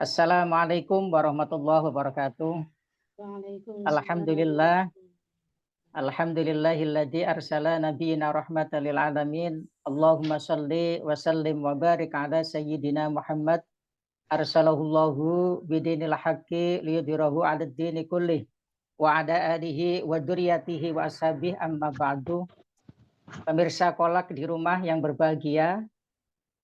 Assalamualaikum warahmatullahi wabarakatuh. Waalaikumsalam Alhamdulillah, warahmatullahi alhamdulillahilladzi arsala nabiyina rahmatan lil alamin. Allahumma shalli wa sallim wa barik ala sayyidina Muhammad. Arsalahullahu bidinil haqqi liyudhhirahu 'ala ad-dini kullih wa 'ala alihi wa dzurriyyatihi wa ashabihi amma ba'du. Pemirsa Kolak di rumah yang berbahagia,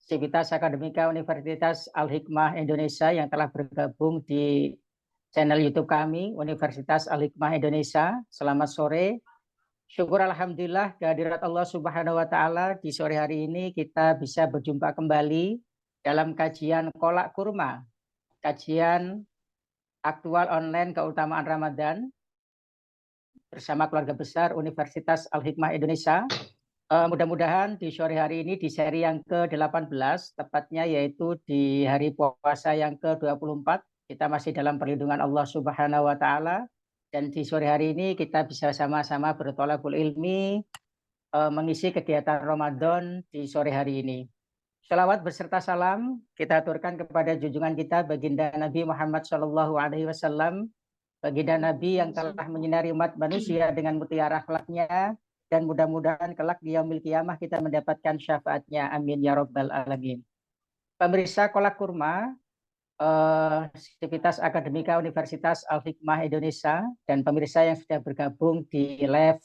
Sivitas Akademika Universitas Al-Hikmah Indonesia yang telah bergabung di channel YouTube kami, Universitas Al-Hikmah Indonesia. Selamat sore. Syukur Alhamdulillah kehadirat Allah Subhanahu wa Ta'ala, di sore hari ini kita bisa berjumpa kembali dalam kajian Kolak Kurma, kajian aktual online keutamaan Ramadan bersama keluarga besar Universitas Al-Hikmah Indonesia. Mudah-mudahan di sore hari ini di seri yang ke-18, tepatnya yaitu di hari puasa yang ke-24, kita masih dalam perlindungan Allah Subhanahu wa Ta'ala, dan di sore hari ini kita bisa sama-sama bertolakul ilmi, mengisi kegiatan Ramadan di sore hari ini. Shalawat beserta salam kita aturkan kepada junjungan kita baginda Nabi Muhammad SAW, baginda Nabi yang telah menyinari umat manusia dengan mutiara akhlaknya, dan mudah-mudahan kelak di yaumil qiyamah kita mendapatkan syafaatnya. Amin ya rabbal alamin. Pemirsa Kolak Kurma, Sivitas Akademika Universitas Al-Hikmah Indonesia, dan pemirsa yang sudah bergabung di live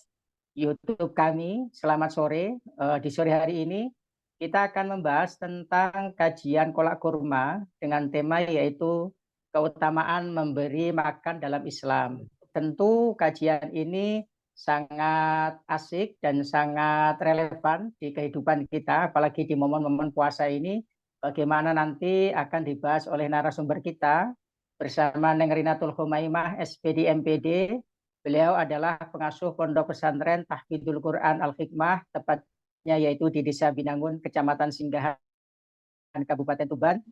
YouTube kami, selamat sore. Di sore hari ini kita akan membahas tentang kajian Kolak Kurma dengan tema yaitu keutamaan memberi makan dalam Islam. Tentu kajian ini sangat asik dan sangat relevan di kehidupan kita, apalagi di momen-momen puasa ini. Bagaimana nanti akan dibahas oleh narasumber kita bersama Neng Rinatul Humaimah, SPD MPD. Beliau adalah pengasuh Pondok Pesantren Tahfidzul Quran Al-Hikmah, tepatnya yaitu di Desa Binangun, Kecamatan Singgahan, Kabupaten Tuban.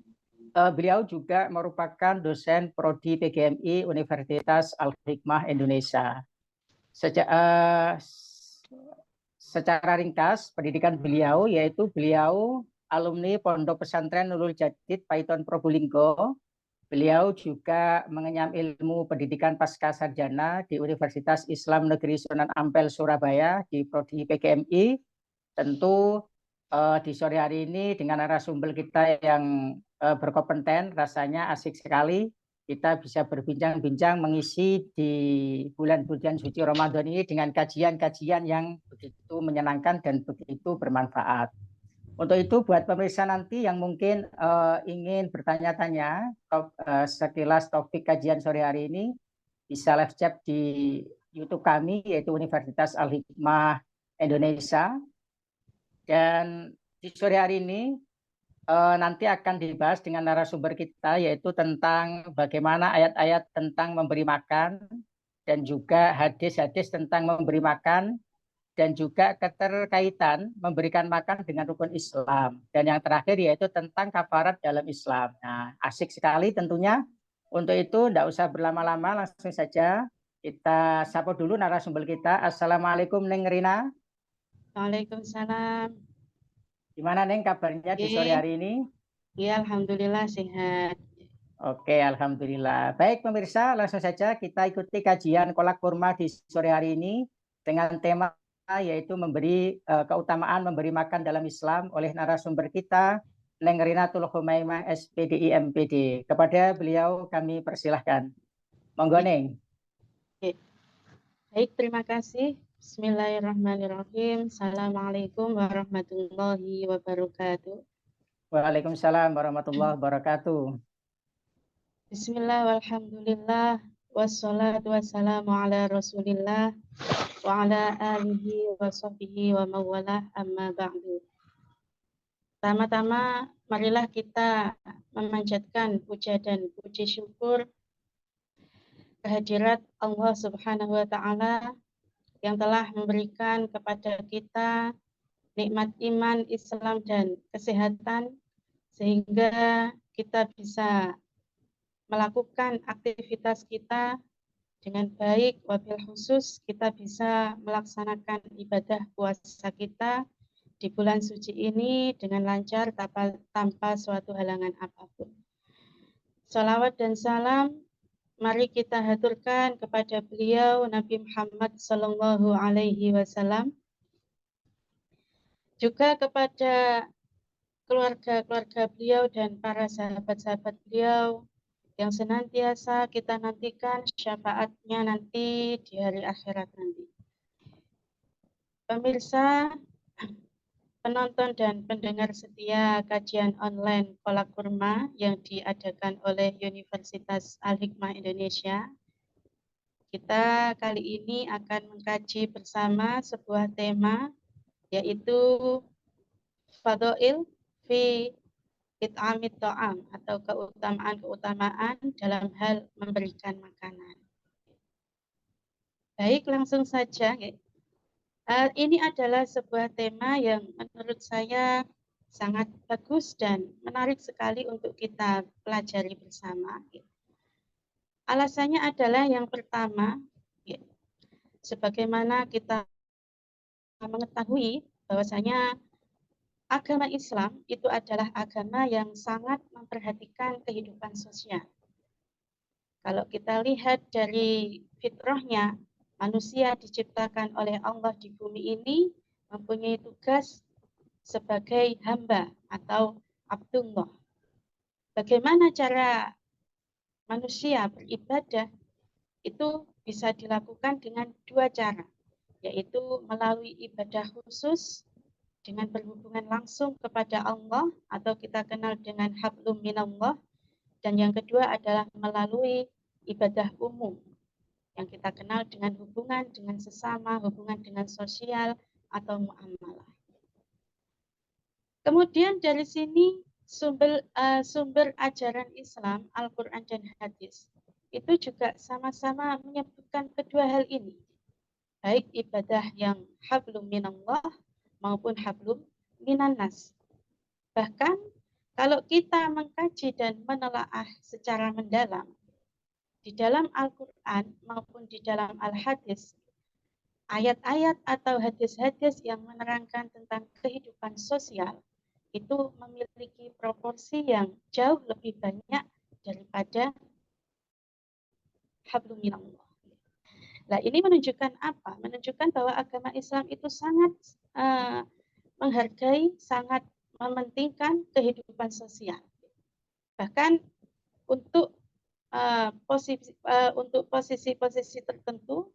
Beliau juga merupakan dosen Prodi PGMI Universitas Al-Hikmah Indonesia. Secara ringkas, pendidikan beliau yaitu beliau alumni Pondok Pesantren Nurul Jadid Paiton Probolinggo. Beliau juga mengenyam ilmu pendidikan pasca sarjana di Universitas Islam Negeri Sunan Ampel Surabaya di Prodi PGMI. Tentu di sore hari ini dengan narasumber kita yang berkompeten, rasanya asik sekali kita bisa berbincang-bincang mengisi di bulan-bulan suci Ramadan ini dengan kajian-kajian yang begitu menyenangkan dan begitu bermanfaat. Untuk itu buat pemirsa nanti yang mungkin ingin bertanya-tanya sekilas topik kajian sore hari ini, bisa live chat di YouTube kami yaitu Universitas Al-Hikmah Indonesia. Dan di sore hari ini nanti akan dibahas dengan narasumber kita yaitu tentang bagaimana ayat-ayat tentang memberi makan dan juga hadis-hadis tentang memberi makan dan juga keterkaitan memberikan makan dengan rukun Islam. Dan yang terakhir yaitu tentang kafarat dalam Islam. Nah, asik sekali tentunya. Untuk itu tidak usah berlama-lama, langsung saja kita sapa dulu narasumber kita. Assalamualaikum Neng Rina. Waalaikumsalam. Gimana Neng kabarnya di sore hari ini? Ya, alhamdulillah sehat. Oke, alhamdulillah. Baik pemirsa, langsung saja kita ikuti kajian Kolak Kurma di sore hari ini dengan tema yaitu keutamaan memberi makan dalam Islam oleh narasumber kita Neng Rinatul Humaimah SPDI MPD. Kepada beliau kami persilahkan. Monggo Neng. Baik, terima kasih. Bismillahirrahmanirrahim. Assalamualaikum warahmatullahi wabarakatuh. Waalaikumsalam warahmatullahi wabarakatuh. Bismillah walhamdulillah wassalatu wassalamu ala rasulillah wa ala alihi wa sahbihi wa mawalah amma ba'du. Pertama-tama marilah kita memanjatkan puja dan puji syukur kehadirat Allah Subhanahu wa Ta'ala yang telah memberikan kepada kita nikmat iman, Islam, dan kesehatan sehingga kita bisa melakukan aktivitas kita dengan baik, wabil khusus kita bisa melaksanakan ibadah puasa kita di bulan suci ini dengan lancar tanpa suatu halangan apapun. Salawat dan salam mari kita haturkan kepada beliau Nabi Muhammad Sallallahu Alaihi Wasallam, juga kepada keluarga-keluarga beliau dan para sahabat-sahabat beliau yang senantiasa kita nantikan syafaatnya nanti di hari akhirat nanti. Pemirsa, penonton dan pendengar setia kajian online Kolak Kurma yang diadakan oleh Universitas Al-Hikmah Indonesia, kita kali ini akan mengkaji bersama sebuah tema, yaitu Fadha'il fi It'amit Ta'am, atau keutamaan-keutamaan dalam hal memberikan makanan. Baik, langsung saja. Ini adalah sebuah tema yang menurut saya sangat bagus dan menarik sekali untuk kita pelajari bersama. Alasannya adalah yang pertama, sebagaimana kita mengetahui bahwasanya agama Islam itu adalah agama yang sangat memperhatikan kehidupan sosial. Kalau kita lihat dari fitrahnya, manusia diciptakan oleh Allah di bumi ini mempunyai tugas sebagai hamba atau abdullah. Bagaimana cara manusia beribadah? Itu bisa dilakukan dengan dua cara, yaitu melalui ibadah khusus dengan berhubungan langsung kepada Allah atau kita kenal dengan hablum minallah, dan yang kedua adalah melalui ibadah umum yang kita kenal dengan hubungan dengan sesama, hubungan dengan sosial atau muamalah. Kemudian dari sini sumber ajaran Islam, Al-Quran dan Hadis itu juga sama-sama menyebutkan kedua hal ini, baik ibadah yang hablum minallah maupun hablum minannas. Bahkan kalau kita mengkaji dan menelaah secara mendalam di dalam Al-Quran maupun di dalam Al-Hadis, ayat-ayat atau hadis-hadis yang menerangkan tentang kehidupan sosial itu memiliki proporsi yang jauh lebih banyak daripada hablum minallah. Nah, ini menunjukkan apa? Menunjukkan bahwa agama Islam itu sangat menghargai, sangat mementingkan kehidupan sosial. Bahkan untuk posisi-posisi tertentu,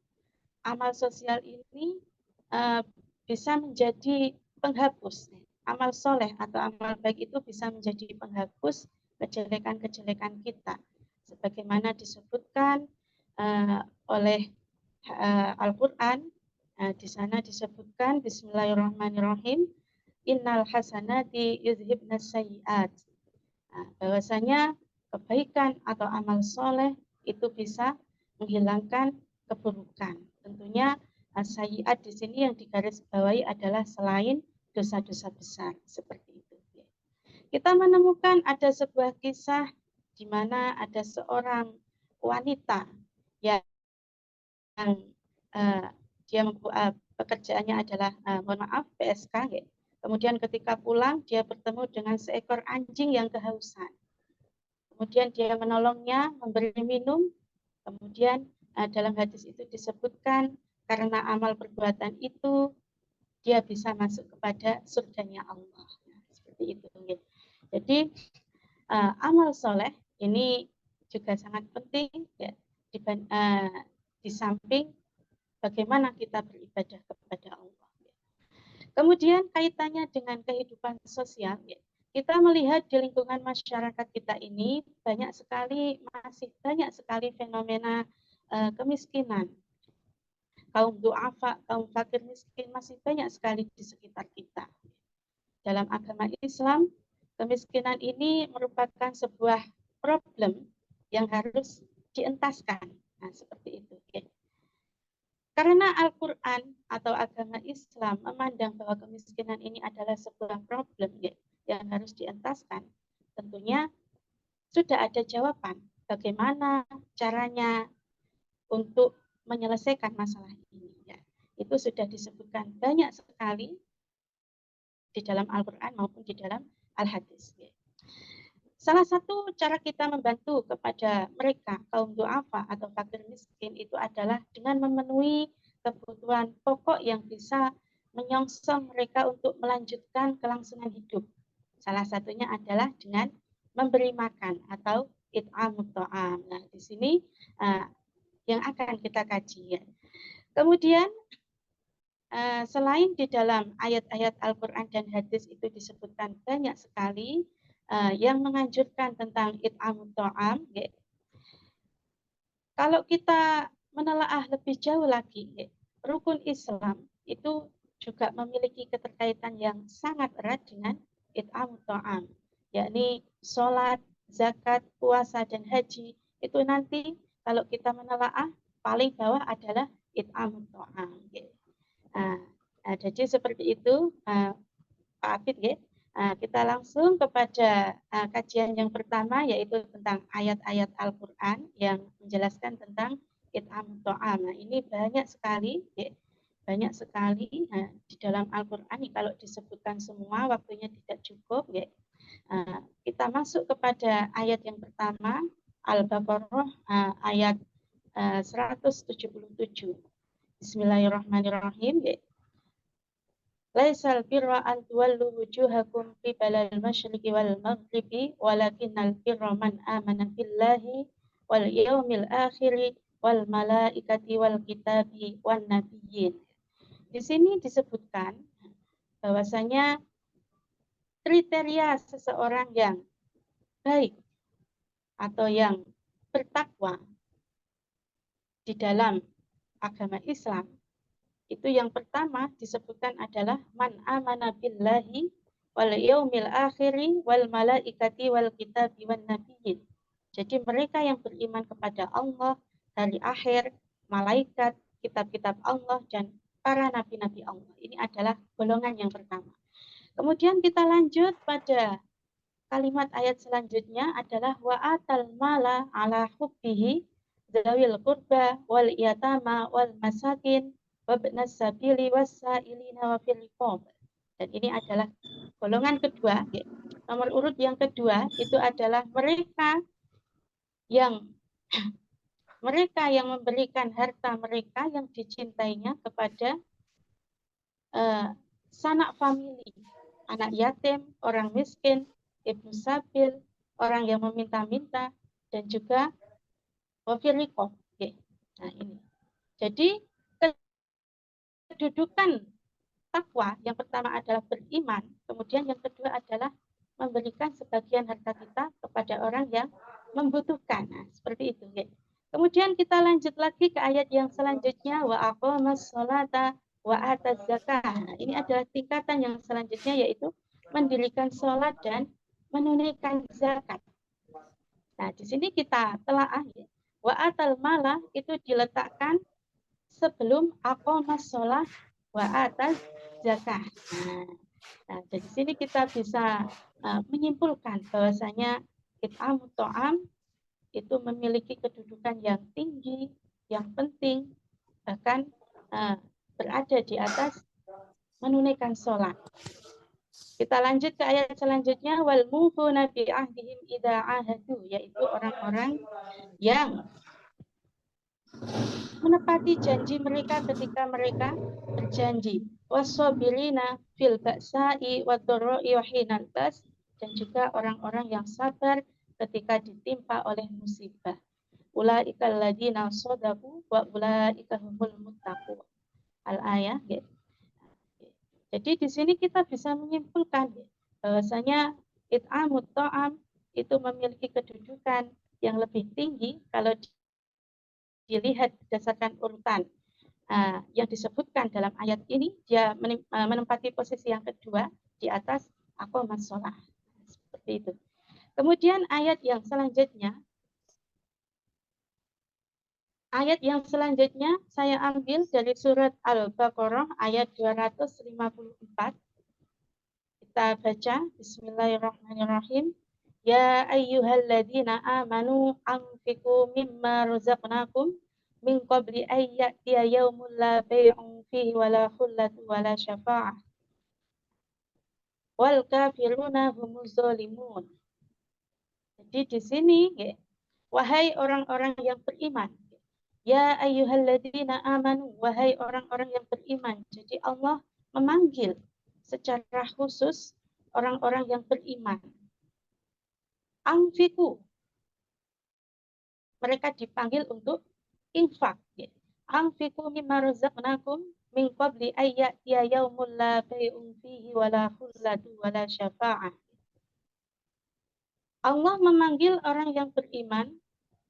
amal sosial ini bisa menjadi penghapus. Amal soleh atau amal baik itu bisa menjadi penghapus kejelekan-kejelekan kita. Sebagaimana disebutkan oleh Al-Quran, di sana disebutkan Bismillahirrahmanirrahim, innal hasanati yudhibnas sayyi'at. Bahwasanya kebaikan atau amal soleh itu bisa menghilangkan keburukan. Tentunya sayyi'at di sini yang digarisbawahi adalah selain dosa-dosa besar seperti itu. Kita menemukan ada sebuah kisah di mana ada seorang wanita yang dia pekerjaannya adalah mohon maaf PSK, ya. Kemudian ketika pulang dia bertemu dengan seekor anjing yang kehausan. Kemudian dia menolongnya, memberi minum. Kemudian dalam hadis itu disebutkan karena amal perbuatan itu dia bisa masuk kepada surganya Allah. Nah, seperti itu. Ya. Jadi amal soleh ini juga sangat penting, ya, di samping bagaimana kita beribadah kepada Allah. Kemudian kaitannya dengan kehidupan sosial, kita melihat di lingkungan masyarakat kita ini masih banyak sekali fenomena kemiskinan. Kaum du'afa, kaum fakir miskin masih banyak sekali di sekitar kita. Dalam agama Islam, kemiskinan ini merupakan sebuah problem yang harus dientaskan. Nah, seperti itu. Karena Al-Quran atau agama Islam memandang bahwa kemiskinan ini adalah sebuah problem yang harus dientaskan, tentunya sudah ada jawaban bagaimana caranya untuk menyelesaikan masalah ini. Ya. Itu sudah disebutkan banyak sekali di dalam Al-Quran maupun di dalam Al-Hadis. Ya. Salah satu cara kita membantu kepada mereka, kaum du'afa atau fakir miskin, itu adalah dengan memenuhi kebutuhan pokok yang bisa menyongsong mereka untuk melanjutkan kelangsungan hidup. Salah satunya adalah dengan memberi makan atau it'amut ta'am. Nah, di sini yang akan kita kaji ya. Kemudian selain di dalam ayat-ayat Al-Quran dan hadis itu disebutkan banyak sekali yang menganjurkan tentang it'amut ta'am. Ya. Kalau kita menelaah lebih jauh lagi, ya, rukun Islam itu juga memiliki keterkaitan yang sangat erat dengan it'amut ta'am, yakni sholat, zakat, puasa, dan haji. Itu nanti kalau kita menelaah paling bawah adalah it'amut ta'am. Ya. Jadi seperti itu, Pak Afid, ya. Kita langsung kepada kajian yang pertama, yaitu tentang ayat-ayat Al-Quran yang menjelaskan tentang it'amut ta'am. Nah, ini banyak sekali, ya, banyak sekali di dalam Al-Quran. Kalau disebutkan semua, waktunya tidak cukup. Ya. Kita masuk kepada ayat yang pertama, Al-Baqarah ayat 177. Bismillahirrahmanirrahim. Ya. Laisal birra an tuwallu wujuhakum qibalal masyriqi wal maghribi walakinnal birra man amana billahi wal yawmil akhiri wal malaikati wal kitabi wan nabiyyin. Di sini disebutkan bahwasanya kriteria seseorang yang baik atau yang bertakwa di dalam agama Islam, itu yang pertama disebutkan adalah man amana billahi wal yaumil akhiri wal malaikati wal kitabi wan nabiyyin. Jadi mereka yang beriman kepada Allah, hari akhir, malaikat, kitab-kitab Allah, dan para nabi-nabi Allah. Ini adalah golongan yang pertama. Kemudian kita lanjut pada kalimat ayat selanjutnya adalah wa atal mala ala hubbihi zawil qurba wal yatama wal masakin wabnas sabili wasailina wa fil riqab. Dan ini adalah golongan kedua. Nomor urut yang kedua itu adalah mereka yang memberikan harta mereka yang dicintainya kepada sanak famili, anak yatim, orang miskin, ibnu sabil, orang yang meminta-minta, dan juga wafir riqab. Nah, ini. Jadi kedudukan takwa yang pertama adalah beriman, kemudian yang kedua adalah memberikan sebagian harta kita kepada orang yang membutuhkan. Nah, seperti itu. Ya. Kemudian kita lanjut lagi ke ayat yang selanjutnya, wa aqamas sholata wa ataz zakah. Nah, ini adalah tingkatan yang selanjutnya, yaitu mendirikan sholat dan menunaikan zakat. Nah, di sini kita telaah, ya. Wa atal mala itu diletakkan sebelum aqamas sholat wa ataz zakah. Nah, dari sini kita bisa menyimpulkan bahwasanya it'amut ta'am itu memiliki kedudukan yang tinggi, yang penting, bahkan berada di atas menunaikan sholat. Kita lanjut ke ayat selanjutnya, wal mufuna bi ahdihim idza ahadu, yaitu orang-orang yang menepati janji mereka ketika mereka berjanji. Wasabirina fil ba'sa'i wadh-dharra'i wa hinal bas, dan juga orang-orang yang sabar ketika ditimpa oleh musibah. Ulaikal ladzina shadaqu wa ulaika humul muttaqun. Al-ayah. Jadi di sini kita bisa menyimpulkan bahwasanya it'amut ta'am itu memiliki kedudukan yang lebih tinggi kalau dilihat berdasarkan urutan yang disebutkan dalam ayat ini. Dia menempati posisi yang kedua di atas aqamas shalah. Seperti itu. Kemudian ayat yang selanjutnya saya ambil dari surat Al-Baqarah ayat 254. Kita baca, bismillahirrahmanirrahim. Ya ayyuhalladzina amanu anfiqu mimma razaqnakum min qabli ayyatiya yaumul la bay'un fihi wala khullatu wala syafa'ah wal kafiruna humuz zalimun. Jadi di sini, wahai orang-orang yang beriman, ya ayyuhalladzina amanu, wahai orang-orang yang beriman. Jadi Allah memanggil secara khusus orang-orang yang beriman. Anfiku, mereka dipanggil untuk infak. Anfiku mimma razaqnakum min qabli ayyatiya yaumul la bai'un fihi wala khullatu wala syafa'ah. Allah memanggil orang yang beriman,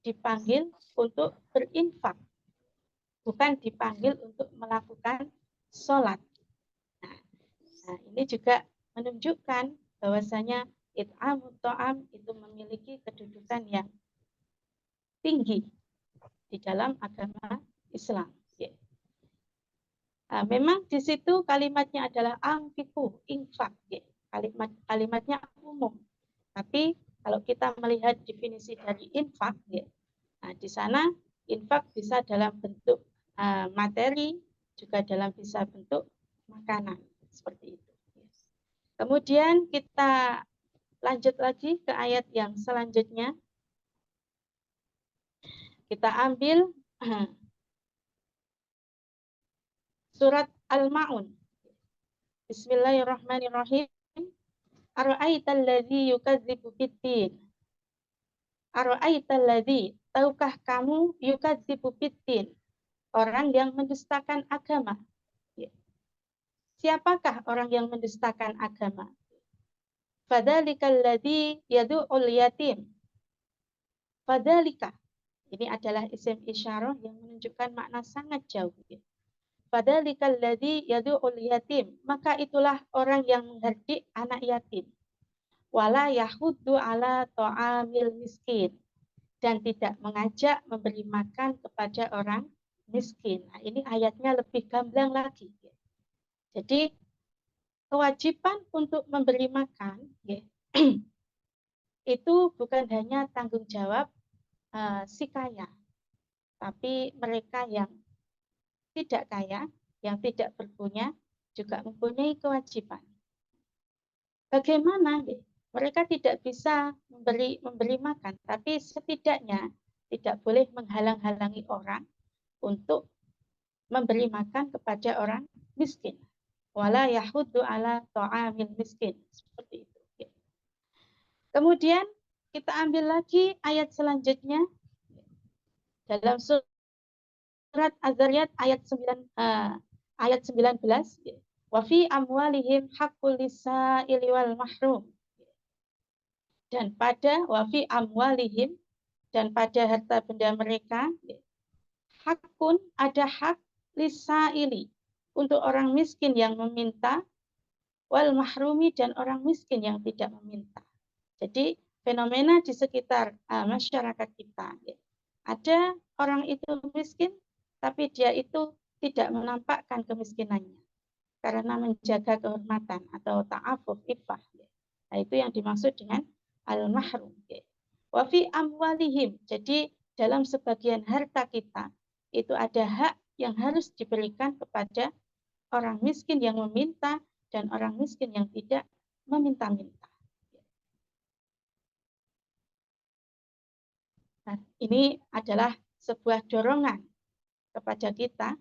dipanggil untuk berinfak, bukan dipanggil untuk melakukan sholat. Nah, ini juga menunjukkan bahwasanya it'amut ta'am itu memiliki kedudukan yang tinggi di dalam agama Islam. Nah, memang di situ kalimatnya adalah anfiku, infak. Kalimatnya umum. Tapi kalau kita melihat definisi dari infak, nah di sana infak bisa dalam bentuk materi, juga dalam bisa bentuk makanan, seperti itu. Kemudian kita lanjut lagi ke ayat yang selanjutnya. Kita ambil surat Al-Ma'un. Bismillahirrahmanirrahim. Ara'aital ladzi yukadzibu biddin. Ara'aital ladzi, tahukah kamu yukadzibu biddin? Orang yang mendustakan agama. Siapakah orang yang mendustakan agama? Fadzalikal ladzi yad'ul yatim. Fadzalika, ini adalah isim isyarah yang menunjukkan makna sangat jauh. Fadzalikal ladzi yad'ul yatim, maka itulah orang yang menghardik anak yatim. Wala yahuddu ala ta'amil miskin, dan tidak mengajak memberi makan kepada orang miskin. Nah, ini ayatnya lebih gamblang lagi. Jadi kewajiban untuk memberi makan itu bukan hanya tanggung jawab si kaya, tapi mereka yang tidak kaya, yang tidak berpunya, juga mempunyai kewajiban. Bagaimana? Mereka tidak bisa memberi makan, tapi setidaknya tidak boleh menghalang-halangi orang untuk memberi makan kepada orang miskin. Wala yahuddu ala ta'amil miskin. Seperti itu. Kemudian kita ambil lagi ayat selanjutnya dalam surat Az-Zariyat ayat 19. Wa fi amwalihim haqqul lisa'ili wal mahrum. Dan pada wafi amwalihim, dan pada harta benda mereka, hakun, ada hak lisa'ili, untuk orang miskin yang meminta, wal mahrumi, dan orang miskin yang tidak meminta. Jadi fenomena di sekitar masyarakat kita, ada orang itu miskin, tapi dia itu tidak menampakkan kemiskinannya karena menjaga kehormatan atau ta'afuf, iffah. Nah, itu yang dimaksud dengan al-mahrum. Wa fi amwalihim, jadi dalam sebagian harta kita itu ada hak yang harus diberikan kepada orang miskin yang meminta dan orang miskin yang tidak meminta-minta. Nah, ini adalah sebuah dorongan kepada kita,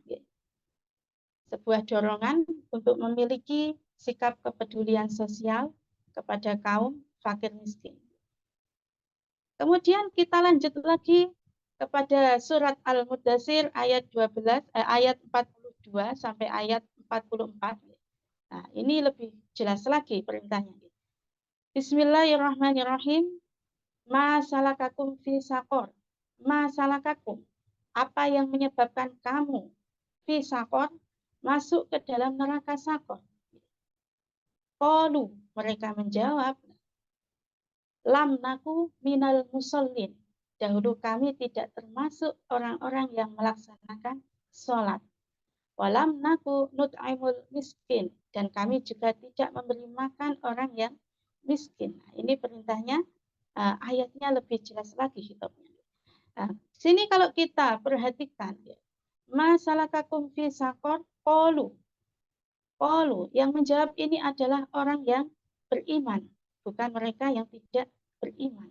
sebuah dorongan untuk memiliki sikap kepedulian sosial kepada kaum fakir miskin. Kemudian kita lanjut lagi kepada surat Al-Mudaththir ayat 42 sampai ayat 44. Nah, ini lebih jelas lagi perintahnya. Bismillahirrahmanirrahim. Ma salakakum fi saqor. Ma salakakum. Apa yang menyebabkan kamu fi saqor, masuk ke dalam neraka saqor? Qalu, mereka menjawab, lam naku minal musallin. Dahulu kami tidak termasuk orang-orang yang melaksanakan sholat. Walam naku nut'aimul miskin. Dan kami juga tidak memberi makan orang yang miskin. Nah, ini perintahnya, ayatnya lebih jelas lagi hitopnya. Nah, sini kalau kita perhatikan, masalakakum fi saqor, qalu. Qalu, yang menjawab ini adalah orang yang beriman, bukan mereka yang tidak beriman.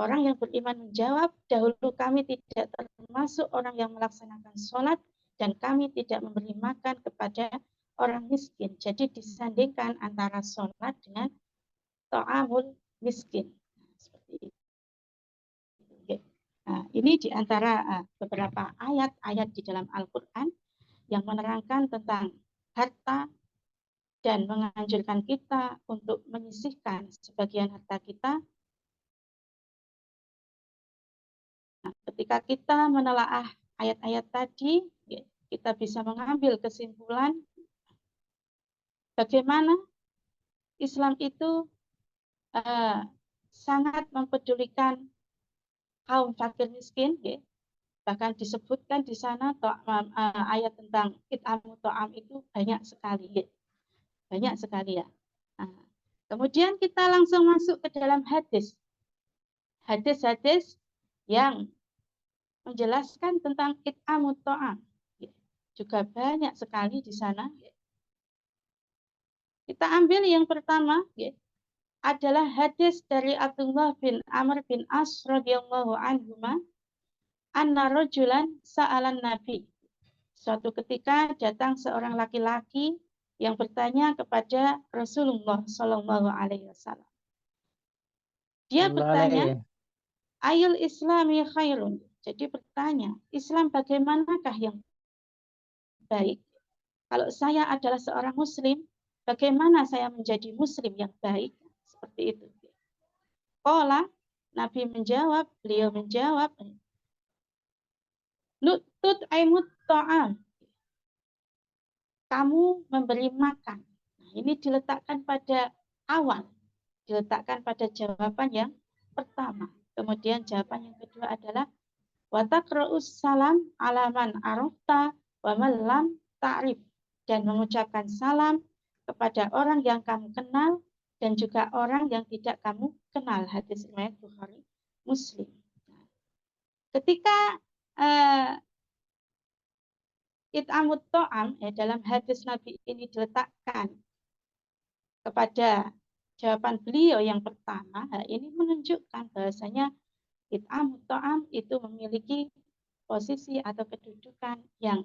Orang yang beriman menjawab, dahulu kami tidak termasuk orang yang melaksanakan sholat dan kami tidak memberi makan kepada orang miskin. Jadi disandingkan antara sholat dengan ta'amul miskin. Seperti itu. Nah, ini di antara beberapa ayat-ayat di dalam Al-Quran yang menerangkan tentang harta dan menganjurkan kita untuk menyisihkan sebagian harta kita. Nah, ketika kita menelaah ayat-ayat tadi, kita bisa mengambil kesimpulan bagaimana Islam itu sangat mempedulikan kaum fakir miskin, bahkan disebutkan di sana ayat tentang it'amu to'am itu banyak sekali, banyak sekali ya. Nah, kemudian kita langsung masuk ke dalam hadis-hadis yang menjelaskan tentang it'amu to'am, juga banyak sekali di sana. Kita ambil yang pertama, adalah hadis dari Abdullah bin Amr bin As radhiyallahu anhuma, anna rajulan sa'alan Nabi. Suatu ketika datang seorang laki-laki yang bertanya kepada Rasulullah Shallallahu Alaihi Wasallam. Dia bertanya, ayul islami khairun. Jadi bertanya, Islam bagaimanakah yang baik? Kalau saya adalah seorang muslim, bagaimana saya menjadi muslim yang baik? Seperti itu. Qala, Nabi menjawab, beliau menjawab, tut'imut ta'am. Kamu memberi makan. Nah, ini diletakkan pada awal, diletakkan pada jawaban yang pertama. Kemudian jawaban yang kedua adalah wa taqra'us salam alaman arafta wa man lam ta'rif, dan mengucapkan salam kepada orang yang kamu kenal dan juga orang yang tidak kamu kenal. Hadis riwayat Bukhari Muslim. Ketika it'amut to'am dalam hadis Nabi ini diletakkan kepada jawaban beliau yang pertama, ini menunjukkan bahwasanya it'amut to'am itu memiliki posisi atau kedudukan yang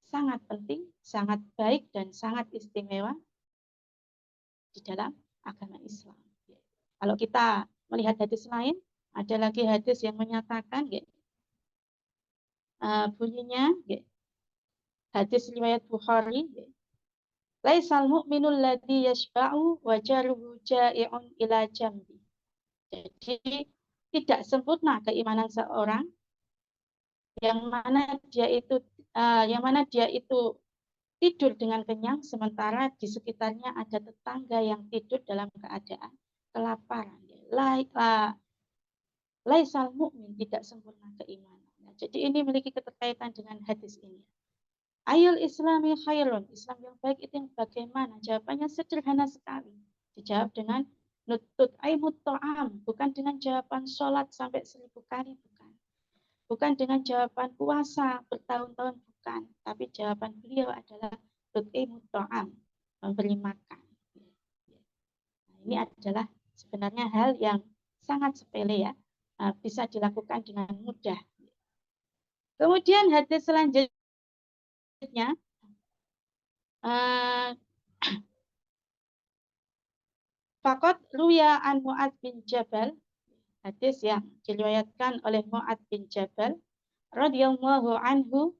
sangat penting, sangat baik, dan sangat istimewa di dalam agama Islam. Kalau kita melihat hadis lain, ada lagi hadis yang menyatakan bunyinya hadis riwayat Bukhari, laisal mu'minul ladzi yashba'u wa jaruhu ja'i'un ila jambi. Jadi tidak sempurna keimanan seorang yang mana dia itu tidur dengan kenyang sementara di sekitarnya ada tetangga yang tidur dalam keadaan kelaparan. Laisal mu'min, tidak sempurna keimanan. Nah, jadi ini memiliki keterkaitan dengan hadis ini. Ayul islami khairun, Islam yang baik itu yang bagaimana? Jawabannya sederhana sekali. Dijawab dengan tut'imut to'am, bukan dengan jawaban sholat sampai 1000 kali, bukan. Bukan dengan jawaban puasa bertahun-tahun, bukan. Tapi jawaban beliau adalah tut'imut to'am, memberi makan. Nah, ini adalah sebenarnya hal yang sangat sepele ya, bisa dilakukan dengan mudah. Kemudian hadis selanjutnya, Faqad ruya an Mu'adz bin Jabal, hadis yang diriwayatkan oleh Mu'adz bin Jabal radhiyallahu anhu,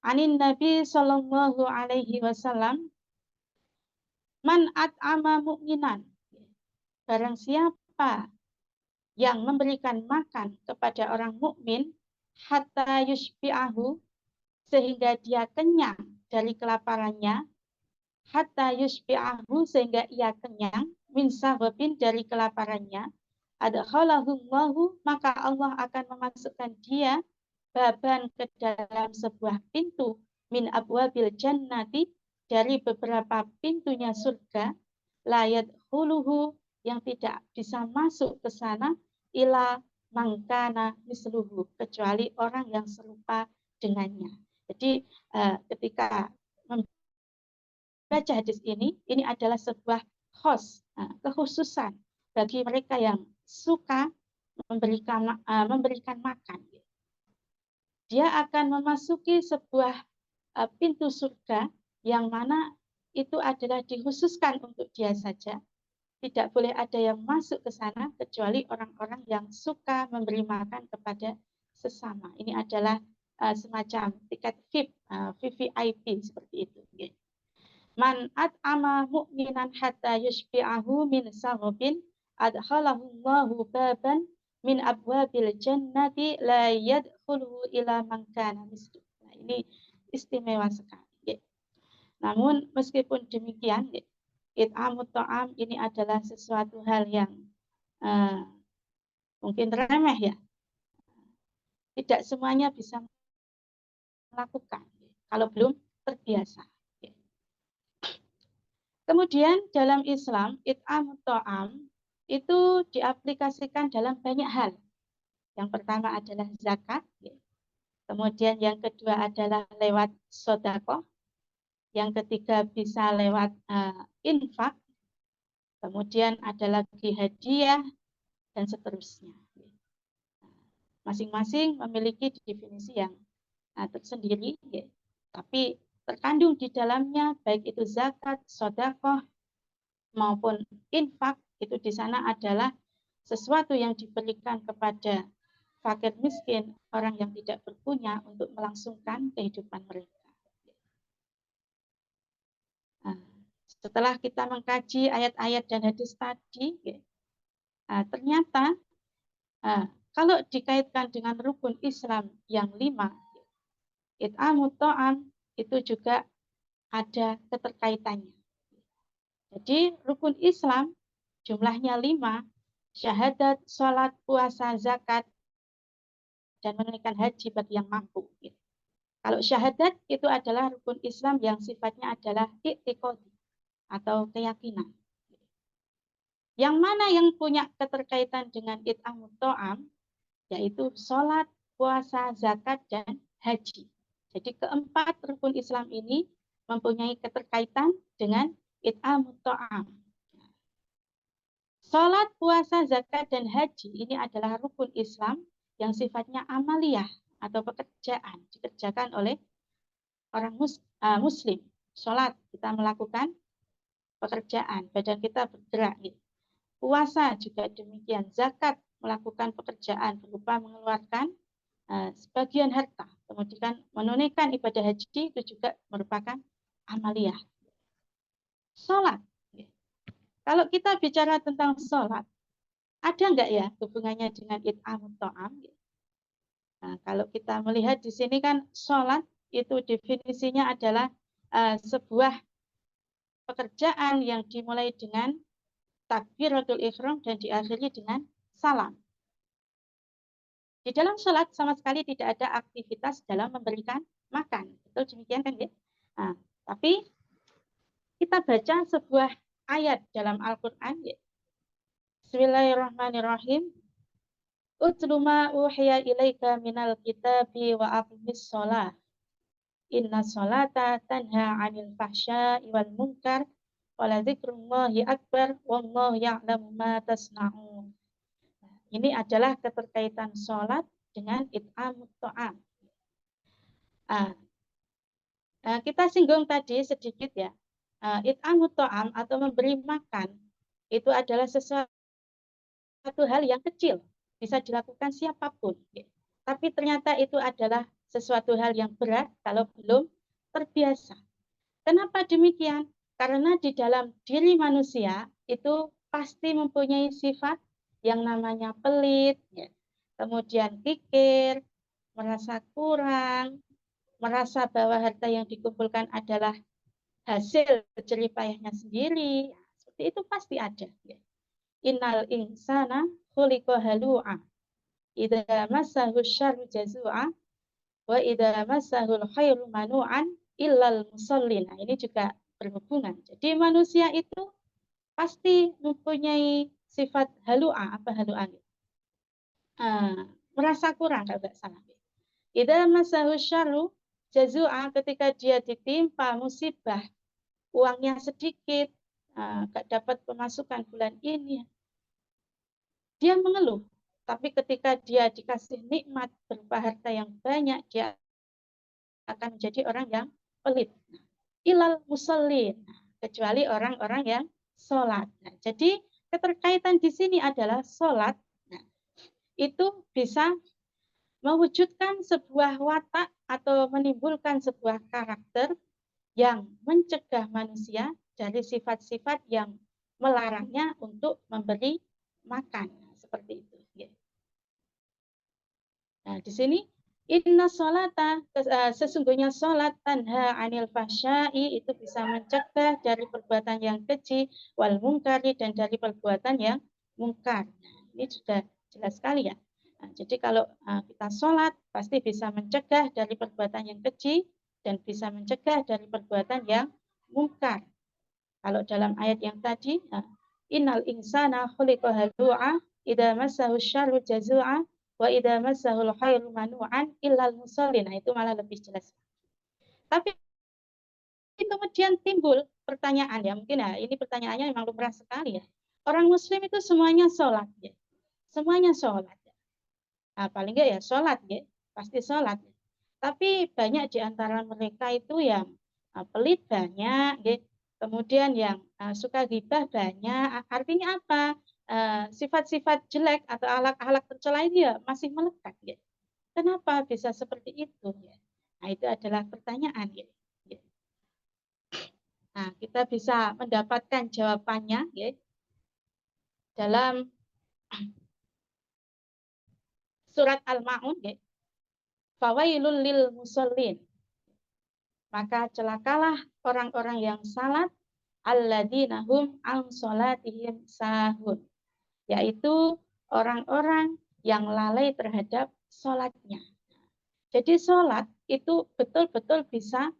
anin Nabi sallallahu alaihi wasallam, man at'ama mu'minan, barang siapa yang memberikan makan kepada orang mukmin hatta yushbi'ahu, sehingga dia kenyang dari kelaparannya, hatta yushbi'ahu, sehingga ia kenyang, min sahwabin, dari kelaparannya, adkhalahullahu, maka Allah akan memasukkan dia baban, ke dalam sebuah pintu, min abwabil jannati, dari beberapa pintunya surga, la yadkhuluhu, yang tidak bisa masuk ke sana, ila mangkana misluhu, kecuali orang yang serupa dengannya. Jadi ketika membaca hadis ini adalah sebuah khususan bagi mereka yang suka memberikan makan. Dia akan memasuki sebuah pintu surga yang mana itu adalah dikhususkan untuk dia saja. Tidak boleh ada yang masuk ke sana kecuali orang-orang yang suka memberi makan kepada sesama. Ini adalah semacam tiket VIP, VVIP seperti itu. Man at'ama mu'minan hatta yushbi'ahu min sahobin adkhalahu Allahu baban min abwabil jannati la yadkhuluhu ila man kana misluh. Nah, ini istimewa sekali. Namun meskipun demikian, it'amut ta'am ini adalah sesuatu hal yang mungkin remeh ya. Tidak semuanya bisa melakukan kalau belum terbiasa. Kemudian dalam Islam, it'amut ta'am itu diaplikasikan dalam banyak hal. Yang pertama adalah zakat, kemudian yang kedua adalah lewat sedekah, yang ketiga bisa lewat infak, kemudian ada lagi hadiah, dan seterusnya. Masing-masing memiliki definisi yang tersendiri, tapi terkandung di dalamnya baik itu zakat, sedekah, maupun infak, itu di sana adalah sesuatu yang diberikan kepada fakir miskin, orang yang tidak berpunya untuk melangsungkan kehidupan mereka. Setelah kita mengkaji ayat-ayat dan hadis tadi, ternyata kalau dikaitkan dengan rukun Islam yang 5, it'amut ta'am itu juga ada keterkaitannya. Jadi rukun Islam jumlahnya 5, syahadat, sholat, puasa, zakat, dan menunaikan haji bagi yang mampu. Kalau syahadat itu adalah rukun Islam yang sifatnya adalah i'tiqadi atau keyakinan. Yang mana yang punya keterkaitan dengan it'amut ta'am, yaitu sholat, puasa, zakat, dan haji. Jadi keempat rukun Islam ini mempunyai keterkaitan dengan it'amut ta'am. Sholat, puasa, zakat, dan haji ini adalah rukun Islam yang sifatnya amaliyah atau pekerjaan, dikerjakan oleh orang muslim. Sholat, kita melakukan pekerjaan, badan kita bergerak. Puasa juga demikian, zakat melakukan pekerjaan berupa mengeluarkan sebagian harta. Kemudian menunaikan ibadah haji itu juga merupakan amaliyah. Sholat. Kalau kita bicara tentang sholat, ada enggak ya hubungannya dengan it'amut ta'am? Nah, kalau kita melihat di sini kan sholat itu definisinya adalah sebuah pekerjaan yang dimulai dengan takbiratul ihram dan diakhiri dengan salam. Di dalam sholat sama sekali tidak ada aktivitas dalam memberikan makan. Betul demikian kan ya? Nah, tapi kita baca sebuah ayat dalam Al-Quran. Ya. Bismillahirrahmanirrahim. Utlu ma uhiya ilaika minal kitabi wa aqimis sholah. Inna sholata tanha 'anil fahsya'i wal munkar wa la dzikrullahi akbar wallahu ya'lamu ma tasna'un. Ini adalah keterkaitan sholat dengan it'amut ta'am. Kita singgung tadi sedikit ya. It'amut ta'am atau memberi makan itu adalah sesuatu hal yang kecil, bisa dilakukan siapapun. Tapi ternyata itu adalah sesuatu hal yang berat kalau belum terbiasa. Kenapa demikian? Karena di dalam diri manusia itu pasti mempunyai sifat yang namanya pelit, ya. Kemudian kikir, merasa kurang, merasa bahwa harta yang dikumpulkan adalah hasil jerih payahnya sendiri. Seperti itu pasti ada. Ya. Innal insana khuliqa halu'a. Idza massahu syarru jazu'a wa idza massahu khairu manu'an illal musallin. Nah, ini juga berhubungan. Jadi manusia itu pasti mempunyai sifat halu'a. Apa halu'a? Merasa kurang kalau tidak salah. Idza massahu syarru jazu'a, ketika dia ditimpa musibah, uangnya sedikit, nggak dapat pemasukan bulan ini, dia mengeluh. Tapi ketika dia dikasih nikmat berupa harta yang banyak, dia akan menjadi orang yang pelit. Ilal musallin, kecuali orang-orang yang sholat. Nah, jadi keterkaitan di sini adalah sholat. Nah, itu bisa mewujudkan sebuah watak atau menimbulkan sebuah karakter yang mencegah manusia dari sifat-sifat yang melarangnya untuk memberi makan. Seperti itu. Nah, di sini inna sholata, sesungguhnya sholat tanha anil fahsyai, itu bisa mencegah dari perbuatan yang keji, wal mungkari, dan dari perbuatan yang mungkar. Nah, ini sudah jelas sekali ya. Nah, jadi kalau kita sholat pasti bisa mencegah dari perbuatan yang keji dan bisa mencegah dari perbuatan yang mungkar. Kalau dalam ayat yang tadi, innal insana khuliqa halu'a idza massahu syarru jazua wa idza massahul khairu manu'an illal musallin. Nah, itu malah lebih jelas. Tapi kemudian timbul pertanyaan ya, mungkin ya ini pertanyaannya memang lumrah sekali ya. Orang muslim itu semuanya sholat ya. Semuanya sholat. Nah, paling enggak ya sholat ya, pasti sholat. Tapi banyak di antara mereka itu yang pelit banyak, ya. Kemudian yang suka gibah banyak. Artinya apa? Sifat-sifat jelek atau akhlak-akhlak tercela itu ya masih melekat. Ya. Kenapa bisa seperti itu? Ya? Nah, itu adalah pertanyaan. Ya. Ya. Nah, kita bisa mendapatkan jawabannya ya, dalam surat Al-Ma'un. Ya. Fawailul lil musallin. Maka celakalah orang-orang yang salat alladzina hum an salatihim sahun, yaitu orang-orang yang lalai terhadap salatnya. Jadi salat itu betul-betul bisa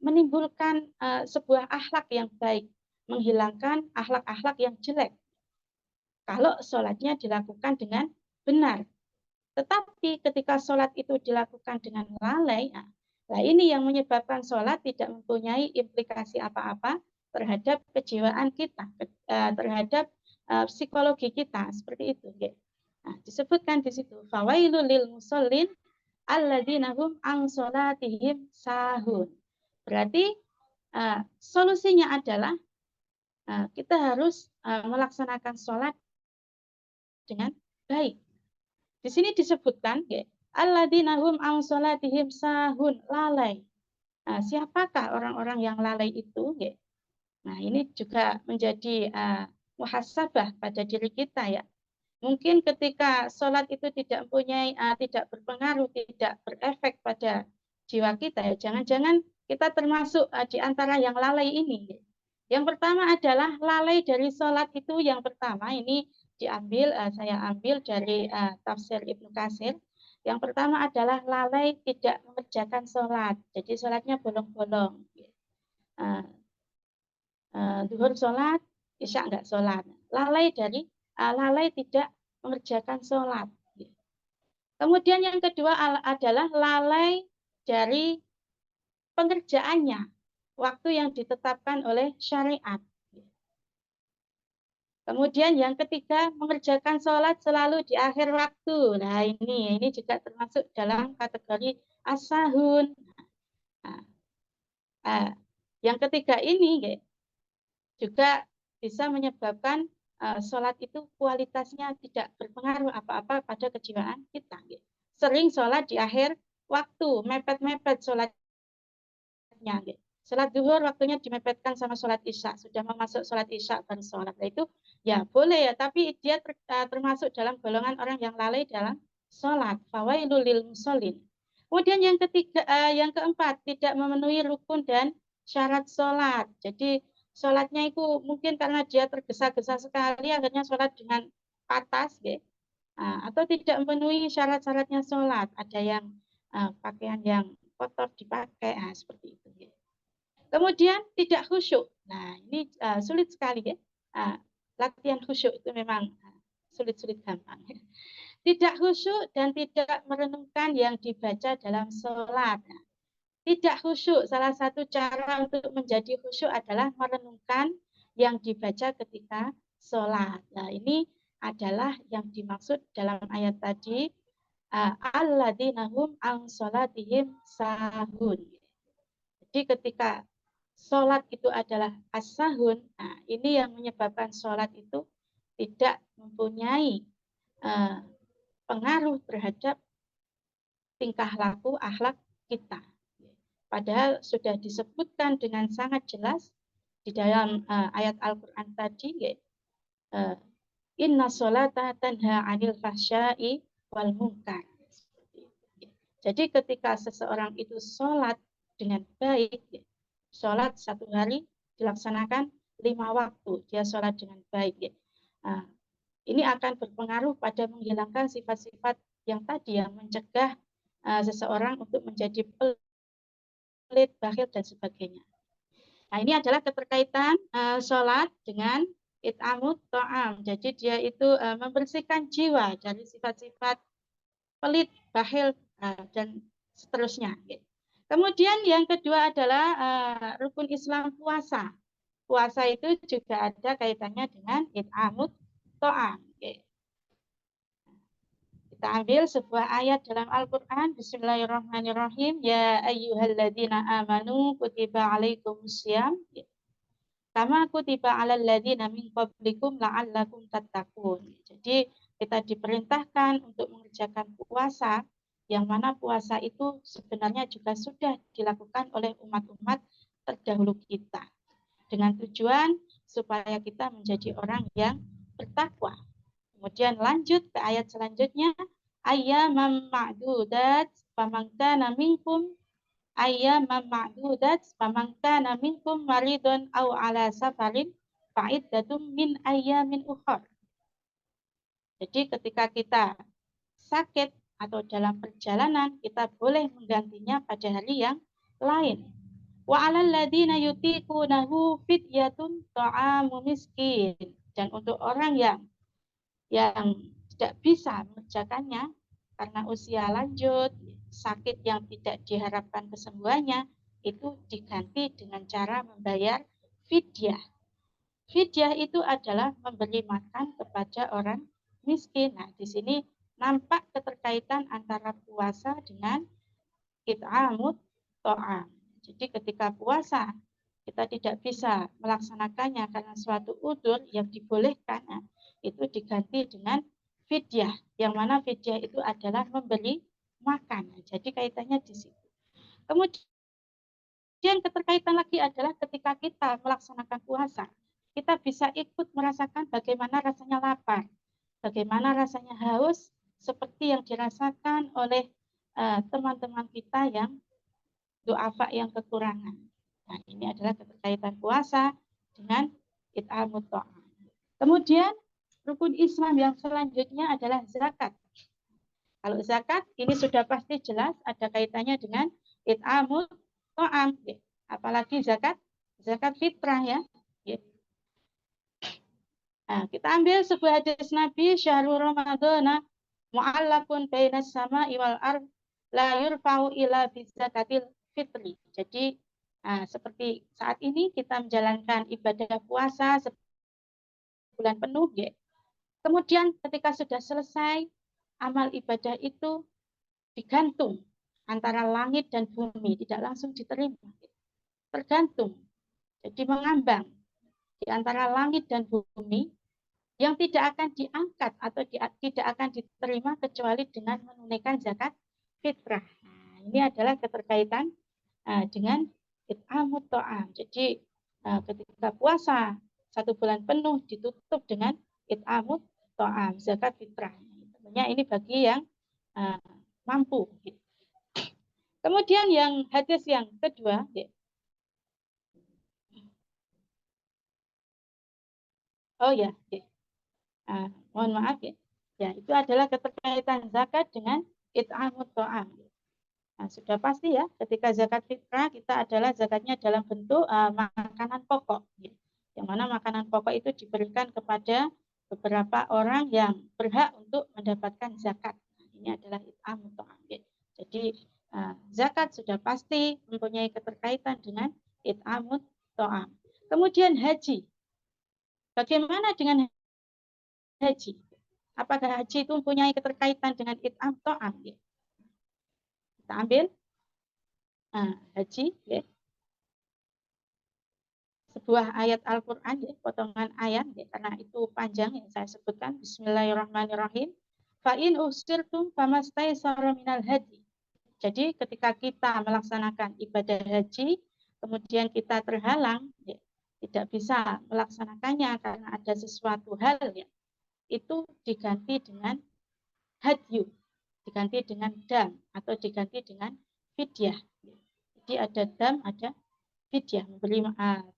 menimbulkan sebuah akhlak yang baik, menghilangkan akhlak-akhlak yang jelek. Kalau salatnya dilakukan dengan benar. Tetapi ketika sholat itu dilakukan dengan lalai, nah ini yang menyebabkan sholat tidak mempunyai implikasi apa-apa terhadap kejiwaan kita, terhadap psikologi kita, seperti itu. Nah, disebutkan di situ, fawailul lil musallin alladzina hum an sholatihim sahun. Berarti solusinya adalah kita harus melaksanakan sholat dengan baik. Di sini disebutkan, alladzina hum an salatihim sahun, lalai. Nah, siapakah orang-orang yang lalai itu? Nah, ini juga menjadi muhasabah pada diri kita ya. Mungkin ketika sholat itu tidak mempunyai, tidak berpengaruh, tidak berefek pada jiwa kita ya. Jangan-jangan kita termasuk di antara yang lalai ini. Yang pertama adalah lalai dari sholat itu. Yang pertama ini diambil, saya ambil dari tafsir Ibnu Katsir. Yang pertama adalah lalai tidak mengerjakan sholat. Jadi sholatnya bolong-bolong. Duhur sholat, isya enggak sholat. Lalai tidak mengerjakan sholat. Kemudian yang kedua adalah lalai dari pengerjaannya, waktu yang ditetapkan oleh syariat. Kemudian yang ketiga, mengerjakan sholat selalu di akhir waktu. Nah, ini juga termasuk dalam kategori as-sahun. Yang ketiga ini juga bisa menyebabkan sholat itu kualitasnya tidak berpengaruh apa-apa pada kejiwaan kita. Sering sholat di akhir waktu, mepet-mepet sholatnya. Sholat duhur waktunya dimepetkan sama sholat isya, sudah mau masuk sholat isya baru sholat. Nah, itu ya boleh ya, tapi dia termasuk dalam golongan orang yang lalai dalam sholat. Fawailul lil musallin. Kemudian yang ketiga, yang keempat, tidak memenuhi rukun dan syarat sholat. Jadi sholatnya itu mungkin karena dia tergesa-gesa sekali, akhirnya sholat dengan patas, atau tidak memenuhi syarat-syaratnya sholat. Ada yang pakaian yang kotor dipakai, seperti itu. Kemudian tidak khusyuk. Nah, ini sulit sekali ya. Latihan khusyuk itu memang sulit-sulit gampang. Tidak khusyuk dan tidak merenungkan yang dibaca dalam sholat. Tidak khusyuk, salah satu cara untuk menjadi khusyuk adalah merenungkan yang dibaca ketika sholat. Nah, ini adalah yang dimaksud dalam ayat tadi, alladzina hum an sholatihim sahun. Jadi ketika sholat itu adalah as-sahun, nah ini yang menyebabkan sholat itu tidak mempunyai pengaruh terhadap tingkah laku akhlak kita. Padahal sudah disebutkan dengan sangat jelas di dalam ayat Al-Quran tadi, inna sholata tanha 'anil fahsya'i wal munkar. Jadi ketika seseorang itu sholat dengan baik, sholat satu hari dilaksanakan 5 waktu, dia sholat dengan baik. Ini akan berpengaruh pada menghilangkan sifat-sifat yang tadi, yang mencegah seseorang untuk menjadi pelit, bakhil, dan sebagainya. Nah, ini adalah keterkaitan sholat dengan it'amut ta'am. Jadi dia itu membersihkan jiwa dari sifat-sifat pelit, bakhil, dan seterusnya. Kemudian yang kedua adalah rukun Islam puasa. Puasa itu juga ada kaitannya dengan it'amut ta'am. Kita ambil sebuah ayat dalam Al-Quran. Bismillahirrahmanirrahim. Ya ayyuhalladzina amanu kutiba alaikumussyam. Kama kutiba alal ladzina min qablikum la'allakum tattaqun. Jadi kita diperintahkan untuk mengerjakan puasa, yang mana puasa itu sebenarnya juga sudah dilakukan oleh umat-umat terdahulu kita, dengan tujuan supaya kita menjadi orang yang bertakwa. Kemudian lanjut ke ayat selanjutnya, ayyaman ma'dudat faman kana minkum ayyaman ma'dudat faman kana minkum maridun aw ala safarin fa'iddatum min ayyamin ukhra. Jadi ketika kita sakit atau dalam perjalanan, kita boleh menggantinya pada hari yang lain. Wa 'alal ladzina yutiqunahu fidyatun ta'amu miskin. Dan untuk orang yang tidak bisa mengerjakannya karena usia lanjut, sakit yang tidak diharapkan kesembuhannya, itu diganti dengan cara membayar fidyah. Fidyah itu adalah memberi makan kepada orang miskin. Nah, di sini nampak keterkaitan antara puasa dengan it'amut ta'am. Jadi ketika puasa kita tidak bisa melaksanakannya karena suatu udzur yang dibolehkan, itu diganti dengan fidyah, yang mana fidyah itu adalah memberi makan. Jadi kaitannya di situ. Kemudian keterkaitan lagi adalah ketika kita melaksanakan puasa, kita bisa ikut merasakan bagaimana rasanya lapar, bagaimana rasanya haus, seperti yang dirasakan oleh teman-teman kita yang du'afa, yang kekurangan. Nah, ini adalah keterkaitan puasa dengan it'amut ta'am. Kemudian rukun Islam yang selanjutnya adalah zakat. Kalau zakat ini sudah pasti jelas ada kaitannya dengan it'amut ta'am. Apalagi zakat fitrah ya. Nah, kita ambil sebuah hadis Nabi, syahrul Ramadhana mu'allakun bainas sama'i wal ard la yurfa'u ila bi zakatil fitri. Jadi seperti saat ini kita menjalankan ibadah puasa sebulan penuh, ya. Kemudian ketika sudah selesai, amal ibadah itu digantung antara langit dan bumi, tidak langsung diterima. Tergantung, jadi mengambang di antara langit dan bumi, yang tidak akan diangkat atau tidak akan diterima kecuali dengan menunaikan zakat fitrah. Nah, ini adalah keterkaitan dengan it'amut ta'am. Jadi ketika puasa 1 bulan penuh ditutup dengan it'amut ta'am, zakat fitrah. Tentunya ini bagi yang mampu. Kemudian yang hadis yang kedua, mohon maaf ya. Ya, itu adalah keterkaitan zakat dengan it'amut ta'am. Nah, sudah pasti ya, ketika zakat fitrah kita adalah zakatnya dalam bentuk makanan pokok. Yang mana makanan pokok itu diberikan kepada beberapa orang yang berhak untuk mendapatkan zakat. Nah, ini adalah it'amut ta'am. Jadi zakat sudah pasti mempunyai keterkaitan dengan it'amut ta'am. Kemudian haji. Bagaimana dengan haji? apakah haji itu mempunyai keterkaitan dengan it'am ta'am? Ya. Kita ambil haji, ya. Sebuah ayat Al-Quran, ya, potongan ayat, ya, karena itu panjang yang saya sebutkan. Bismillahirrahmanirrahim. Fa'in usirtum famastaisara minal hadi. Jadi ketika kita melaksanakan ibadah haji, kemudian kita terhalang, ya, tidak bisa melaksanakannya karena ada sesuatu hal, ya, itu diganti dengan hadyu, diganti dengan dam, atau diganti dengan fidyah. Jadi ada dam, ada fidyah.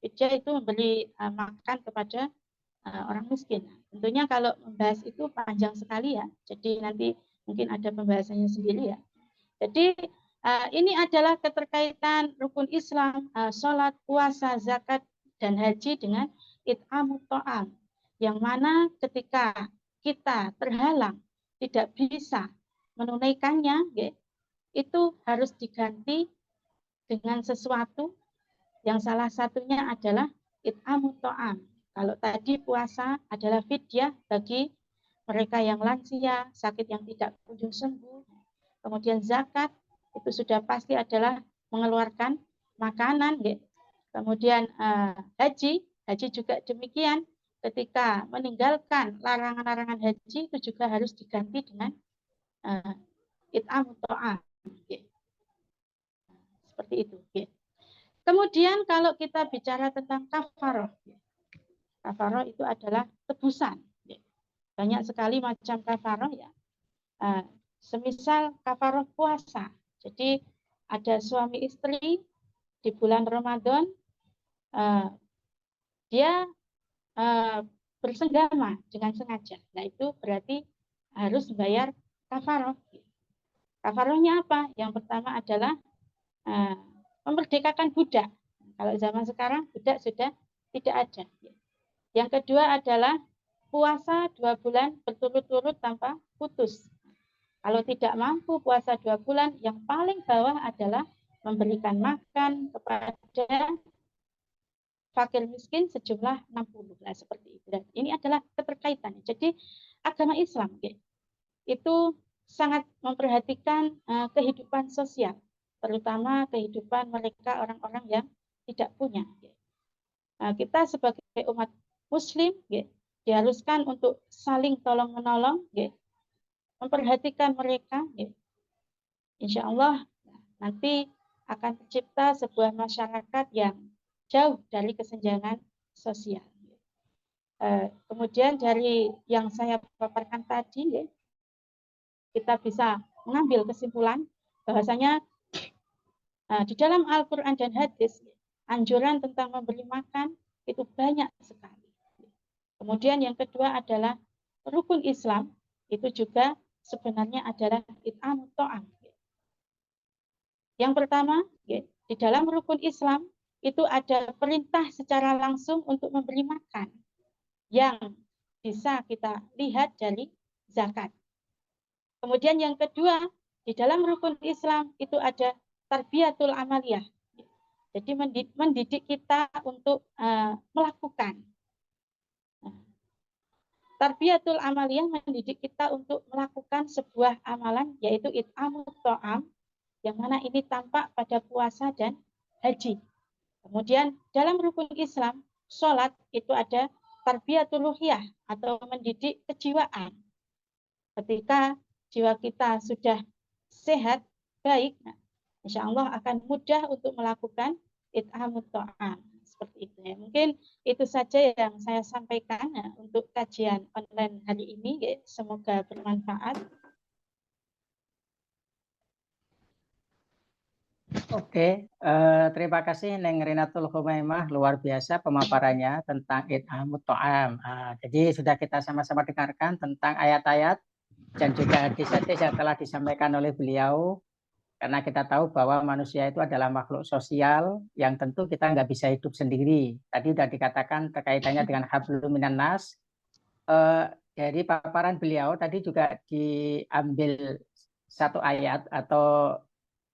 Fidyah itu memberi makan kepada orang miskin. Tentunya kalau membahas itu panjang sekali, ya. Jadi nanti mungkin ada pembahasannya sendiri, ya. Jadi ini adalah keterkaitan rukun Islam, sholat, puasa, zakat, dan haji dengan it'amut ta'am. Yang mana ketika kita terhalang, tidak bisa menunaikannya, ya, itu harus diganti dengan sesuatu yang salah satunya adalah it'amut ta'am. Kalau tadi puasa adalah fidyah bagi mereka yang lansia, sakit yang tidak kunjung sembuh. Kemudian zakat itu sudah pasti adalah mengeluarkan makanan. Ya. Kemudian haji juga demikian. Ketika meninggalkan larangan-larangan haji itu juga harus diganti dengan it'amut ta'am. Ya. Seperti itu. Ya. Kemudian kalau kita bicara tentang kafaroh, kafaroh itu adalah tebusan. Banyak sekali macam kafaroh, ya. Semisal kafaroh puasa. Jadi ada suami istri di bulan Ramadan, dia bersenggama dengan sengaja. Nah itu berarti harus membayar kafaroh. Kafarohnya apa? Yang pertama adalah memerdekakan budak. Kalau zaman sekarang budak sudah tidak ada. Yang kedua adalah puasa 2 bulan berturut-turut tanpa putus. Kalau tidak mampu puasa 2 bulan, yang paling bawah adalah memberikan makan kepada fakir miskin sejumlah 60. Nah, seperti itu. Dan ini adalah keterkaitannya. Jadi agama Islam itu sangat memperhatikan kehidupan sosial, terutama kehidupan mereka orang-orang yang tidak punya. Kita sebagai umat Muslim diharuskan untuk saling tolong-menolong, memperhatikan mereka. Insya Allah nanti akan tercipta sebuah masyarakat yang jauh dari kesenjangan sosial. Kemudian dari yang saya paparkan tadi, kita bisa mengambil kesimpulan bahwasanya di dalam Al-Quran dan hadis, anjuran tentang memberi makan itu banyak sekali. Kemudian yang kedua adalah rukun Islam, itu juga sebenarnya adalah it'amut ta'am. Yang pertama, di dalam rukun Islam itu ada perintah secara langsung untuk memberi makan yang bisa kita lihat dari zakat. Kemudian yang kedua, di dalam rukun Islam itu ada tarbiyatul amaliyah. Jadi mendidik kita untuk melakukan. Tarbiyatul amaliyah mendidik kita untuk melakukan sebuah amalan, yaitu it'amut ta'am, yang mana ini tampak pada puasa dan haji. Kemudian dalam rukun Islam, sholat itu ada tarbiyatul ruhiyah atau mendidik kejiwaan. Ketika jiwa kita sudah sehat, baik, insya Allah akan mudah untuk melakukan it'amut ta'am. Seperti itu, ya. Mungkin itu saja yang saya sampaikan untuk kajian online hari ini. Semoga bermanfaat. Oke, terima kasih Neng Rinatul Humaimah, luar biasa pemaparannya tentang it'amut ta'am. Jadi sudah kita sama-sama dengarkan tentang ayat-ayat dan juga hadis-hadis yang telah disampaikan oleh beliau. Karena kita tahu bahwa manusia itu adalah makhluk sosial yang tentu kita nggak bisa hidup sendiri. Tadi sudah dikatakan terkaitannya dengan hablum minan nas. Dari paparan beliau tadi juga diambil satu ayat atau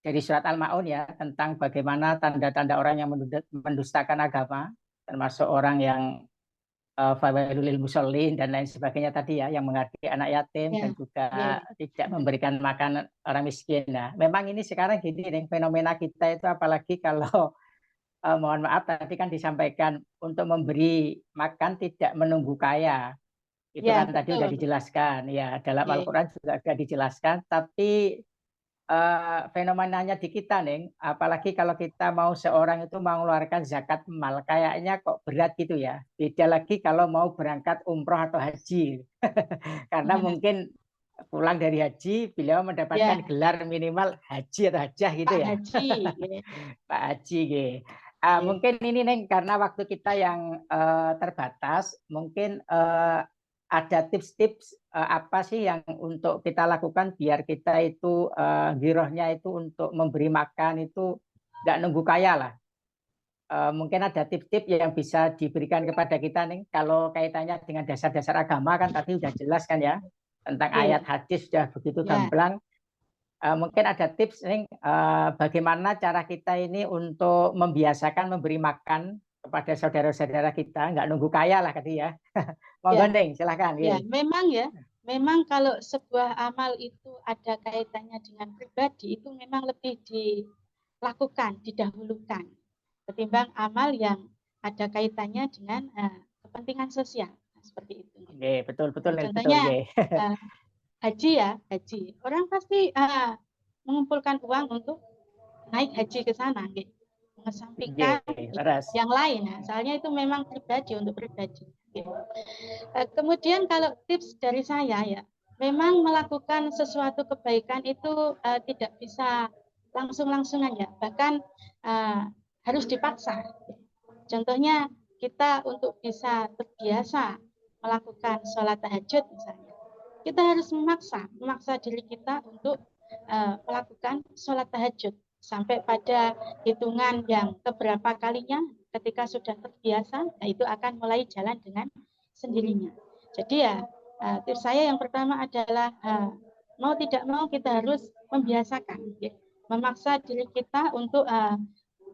dari surat Al-Ma'un, ya, tentang bagaimana tanda-tanda orang yang mendustakan agama, termasuk orang yang fawailul lil musholin dan lain sebagainya tadi ya, yang menghargai anak yatim Ya, dan juga ya, tidak memberikan makan orang miskin. Nah, memang ini sekarang gini nih, fenomena kita itu apalagi kalau mohon maaf tadi kan disampaikan untuk memberi makan tidak menunggu kaya. Itu ya, kan tadi sudah betul. dijelaskan, ya dalam Ya, Al-Quran juga sudah dijelaskan, tapi fenomenanya di kita nih, apalagi kalau kita mau seorang itu mau mengeluarkan zakat mal, kayaknya kok berat gitu ya. Beda lagi kalau mau berangkat umroh atau haji. Karena mungkin pulang dari haji, beliau ya, mendapatkan gelar minimal haji atau hajah gitu Pak ya, Haji. Ya, Pak Haji. Nggih. ya, Mungkin ini Neng, karena waktu kita yang terbatas, mungkin ada tips-tips apa sih yang untuk kita lakukan biar kita itu girohnya itu untuk memberi makan itu nggak nunggu kaya lah. Mungkin ada tips-tips yang bisa diberikan kepada kita nih. Kalau kaitannya dengan dasar-dasar agama kan tadi sudah jelas kan ya tentang ya, ayat hadis sudah begitu ya, gamblang. Mungkin ada tips nih bagaimana cara kita ini untuk membiasakan memberi makan kepada saudara-saudara kita, nggak nunggu kaya lah tadi ya. Monggo ya. Neng, silakan. Ya, memang ya, memang kalau sebuah amal itu ada kaitannya dengan pribadi, itu memang lebih dilakukan, didahulukan, ketimbang amal yang ada kaitannya dengan kepentingan sosial. Nah, seperti itu. Nggih, betul betul Neng, betul Contohnya nggih. uh, haji ya, haji. Orang pasti mengumpulkan uang untuk naik haji ke sana, gitu. Nggih, Mengesampingkan leres. yang lain. Nah, soalnya itu memang pribadi untuk pribadi. Gitu. Kemudian kalau tips dari saya ya, memang melakukan sesuatu kebaikan itu tidak bisa langsung-langsungan ya, bahkan harus dipaksa. Contohnya kita untuk bisa terbiasa melakukan sholat tahajud misalnya, kita harus memaksa diri kita untuk melakukan sholat tahajud sampai pada hitungan yang keberapa kalinya ketika sudah terbiasa, nah itu akan mulai jalan dengan sendirinya. Jadi ya tips saya yang pertama adalah mau tidak mau kita harus membiasakan, ya, memaksa diri kita untuk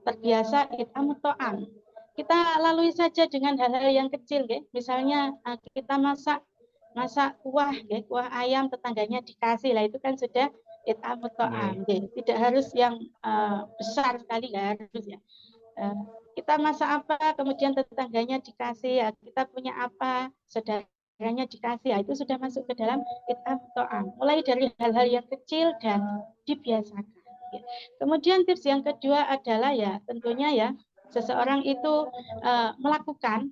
terbiasa it'am to'am. Kita lalui saja dengan hal-hal yang kecil, ya. Misalnya kita masak kuah, ya, kuah ayam tetangganya dikasih lah, itu kan sudah it'am to'am. Ya. Tidak harus yang besar sekali, nggak harus ya. Kita masak apa, kemudian tetangganya dikasih, ya, kita punya apa, saudaranya dikasih, ya, itu sudah masuk ke dalam it'am to'am. Mulai dari hal-hal yang kecil dan dibiasakan. Ya. Kemudian tips yang kedua adalah ya tentunya ya seseorang itu melakukan,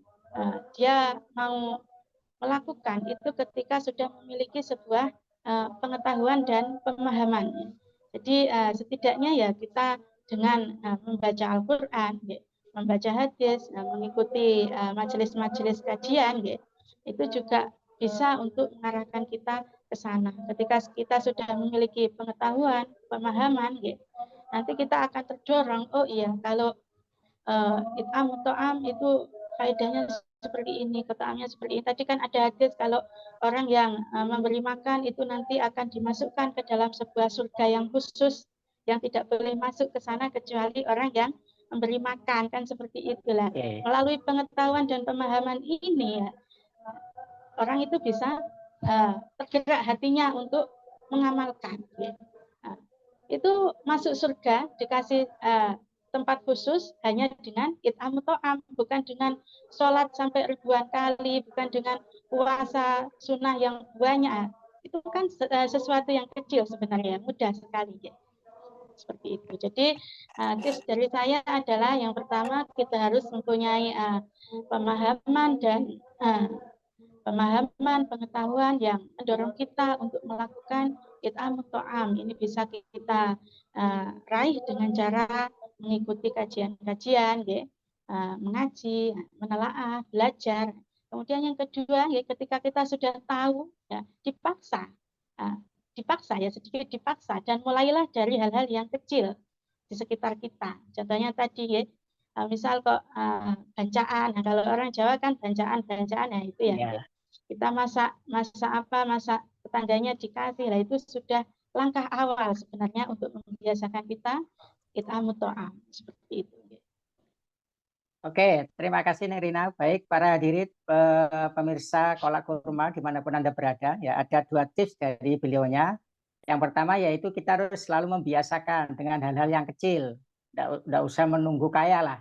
dia mau melakukan itu ketika sudah memiliki sebuah pengetahuan dan pemahaman. Jadi setidaknya ya kita dengan membaca Al-Quran, ya, membaca hadis, mengikuti majelis-majelis kajian, ya, itu juga bisa untuk mengarahkan kita ke sana. Ketika kita sudah memiliki pengetahuan, pemahaman, ya, nanti kita akan terdorong, oh iya, kalau it'am to'am itu faedahnya seperti ini, ketaamnya seperti ini. Tadi kan ada hadis kalau orang yang memberi makan itu nanti akan dimasukkan ke dalam sebuah surga yang khusus, yang tidak boleh masuk ke sana kecuali orang yang memberi makan, kan seperti itulah. Melalui pengetahuan dan pemahaman ini ya, orang itu bisa tergerak hatinya untuk mengamalkan. Ya. Itu masuk surga dikasih tempat khusus hanya dengan it'am to'am, bukan dengan sholat sampai ribuan kali, bukan dengan puasa sunnah yang banyak. Itu kan sesuatu yang kecil sebenarnya, mudah sekali. Ya. Seperti itu. Jadi tips dari saya adalah yang pertama kita harus mempunyai pemahaman dan pengetahuan yang mendorong kita untuk melakukan it'am to'am. Ini bisa kita raih dengan cara mengikuti kajian-kajian, ya, mengaji, menelaah, belajar. Kemudian yang kedua, ya, ketika kita sudah tahu, ya, dipaksa ya sedikit dipaksa dan mulailah dari hal-hal yang kecil di sekitar kita. Contohnya tadi ya, misal kok bancaan. Nah, kalau orang Jawa kan bancaan ya itu ya. Yeah. Kita masak tetangganya dikasih, lah itu sudah langkah awal sebenarnya untuk membiasakan kita it'am to'am seperti itu. Oke, terima kasih Neng Rina. Baik, para hadirin pemirsa Kolak Kurma dimanapun Anda berada, ya ada 2 tips dari beliaunya. Yang pertama yaitu kita harus selalu membiasakan dengan hal-hal yang kecil, nggak usah menunggu kaya lah.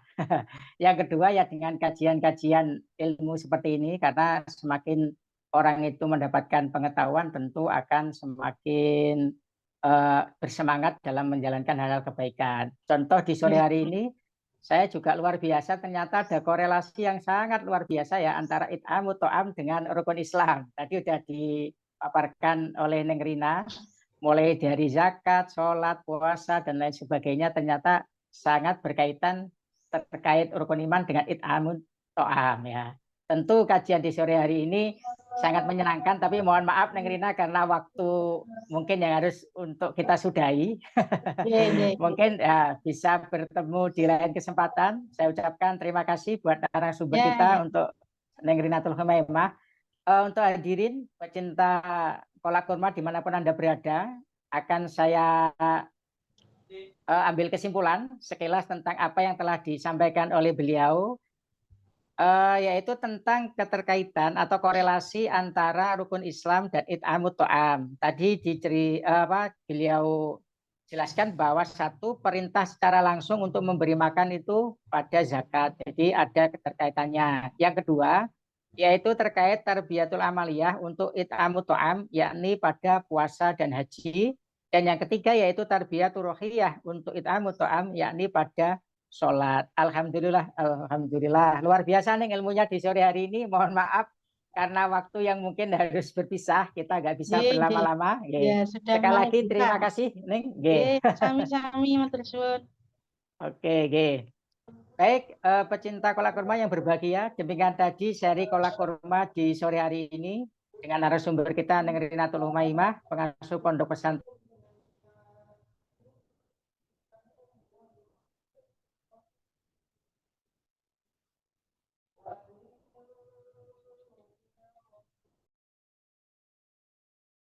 Yang kedua ya dengan kajian-kajian ilmu seperti ini, karena semakin orang itu mendapatkan pengetahuan tentu akan semakin bersemangat dalam menjalankan hal-hal kebaikan. Contoh di sore hari ini saya juga luar biasa, ternyata ada korelasi yang sangat luar biasa ya antara it'amu to'am dengan rukun Islam. Tadi sudah dipaparkan oleh Neng Rina, mulai dari zakat, sholat, puasa, dan lain sebagainya ternyata sangat berkaitan terkait rukun iman dengan it'amu to'am ya. Tentu kajian di sore hari ini sangat menyenangkan, tapi mohon maaf Neng Rina karena waktu mungkin yang harus untuk kita sudahi. Mungkin ya, bisa bertemu di lain kesempatan. Saya ucapkan terima kasih buat narasumber kita untuk Neng Rinatul Humaimah. Untuk hadirin pecinta kolak kurma dimanapun Anda berada, akan saya ambil kesimpulan sekilas tentang apa yang telah disampaikan oleh beliau, yaitu tentang keterkaitan atau korelasi antara rukun Islam dan it'amut to'am. Tadi beliau jelaskan bahwa satu perintah secara langsung untuk memberi makan itu pada zakat. Jadi ada keterkaitannya. Yang kedua, yaitu terkait tarbiyatul amaliyah untuk it'amut to'am, yakni pada puasa dan haji. Dan yang ketiga yaitu tarbiyatul ruhiyah untuk it'amut to'am, yakni pada sholat. Alhamdulillah, alhamdulillah. Luar biasa nih ilmunya di sore hari ini. Mohon maaf karena waktu yang mungkin harus berpisah, kita nggak bisa berlama-lama. Ya, sudah Sekali mau lagi buka. terima kasih, Neng. Sami-sami, matur suwun. Oke, baik, pecinta kolak kurma yang berbahagia, demikian tadi seri kolak kurma di sore hari ini dengan narasumber kita Neng Rinatul Humaimah, pengasuh Pondok Pesantren